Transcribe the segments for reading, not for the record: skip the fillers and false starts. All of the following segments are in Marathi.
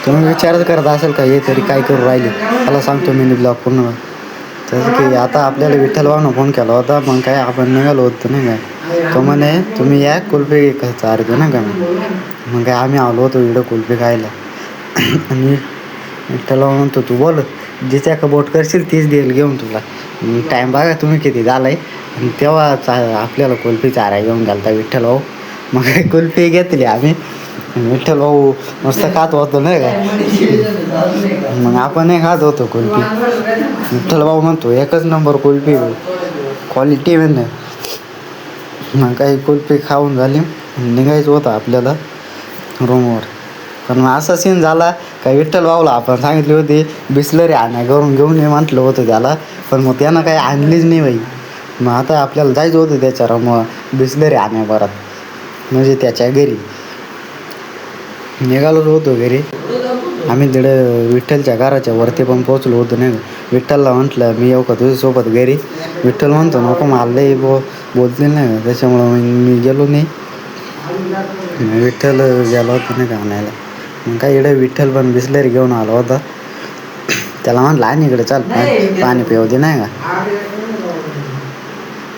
तुम्ही विचारच करत असेल का हे तरी काय करू राहिले, त्याला सांगतो मिनी ब्लॉग पूर्ण. तर की आता आपल्याला विठ्ठल भाऊनं फोन केला होता, मग काय आपण निघालो होतो नाही का. तो म्हणे तुम्ही या कुल्फी चारतो ना का. मग काय आम्ही आलो होतो इकडं कुल्फी खायला. आणि विठ्ठल भाऊ म्हणतो तू बोल जिच्या का बोट करशील तीच देईल घेऊन तुला. टाईम बघा तुम्ही किती झालाय. आणि तेव्हा आपल्याला कुल्फी चाराय घेऊन घालता विठ्ठल भाऊ. मग कुल्फी घेतली आम्ही. विठ्ठल भाऊ मस्त खात होतो नाही का. मग आपणही खात होतो कुल्फी. विठ्ठल भाऊ म्हणतो एकच नंबर कुल्फी क्वालिटी म्हणजे. मग काही कुल्फी खाऊन झाली निघायचं होतं आपल्याला रूमवर. पण मग असा सीन झाला का विठ्ठल भाऊला आपण सांगितली होती बिस्लरी आणा घेऊन ये म्हटलं होतं त्याला. पण मग त्यानं काही आणलीच नाही बाई. मग आता आपल्याला जायचं होतं त्याच्यावर मग बिस्लरी आणाय परत म्हणजे त्याच्या घरी. निघालोच होतो घरी आम्ही. तिकडं विठ्ठलच्या घराच्या वरती पण पोचलो होतो नाही. विठ्ठलला म्हटलं मी येऊ का तुझ्यासोबत घरी. विठ्ठल म्हणतो नको मला लई बोलते नाही का, त्याच्यामुळं मी गेलो नाही. विठ्ठल गेला होता नाही का आणायला. मग काय इकडे विठ्ठल पण बिस्लरी घेऊन आला होता. त्याला म्हटलं आणि इकडे चाल पाणी पिऊ दे नाही का.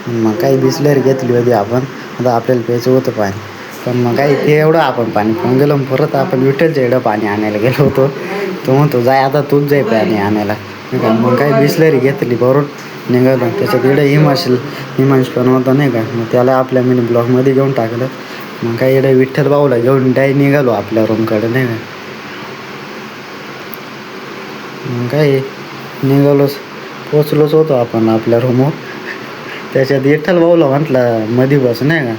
मग काही बिस्लरी घेतली होती आपण. आता आपल्याला प्यायचं होतं पाणी. पण मग काही ते एवढं आपण पाणी पिऊन गेलो. परत आपण विठ्ठलच्या इकडं पाणी आणायला गेलो होतो. तो म्हणतो जाय आता तूच जाय पाणी आणायला. मग काही बिस्लरी घेतली भरून निघालो. त्याच्यात इकडे हिमांश पण होता नाही का. मग त्याला आपल्या मिनी ब्लॉकमध्ये घेऊन टाकलं. मग काही इकडे विठ्ठल भाऊला घेऊन निघालो आपल्या रूमकडे नाही का. मग काय निघालोच पोचलोच होतो आपण आपल्या रूमवर. त्याच्यात विठ्ठल भाऊला म्हटलं मधी बस नाही का.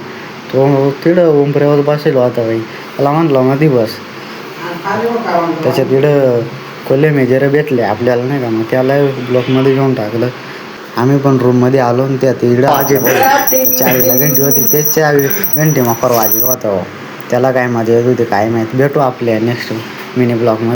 तो तिकडं उंबऱ्यावर बसेल होता बाई. त्याला म्हटलं मधी बस. त्याच्यात तिकडं कोल्हे मेजर भेटले आपल्याला नाही का. मग त्याला ब्लॉकमध्ये घेऊन टाकलं. आम्ही पण रूममध्ये आलो आणि त्यात इकडं चावीला घंटी होती तेच चावी घंटी मग वाजत होता. त्याला काय मजा येत होती काय माहीत. भेटू आपल्या नेक्स्ट मिनी ब्लॉगमध्ये.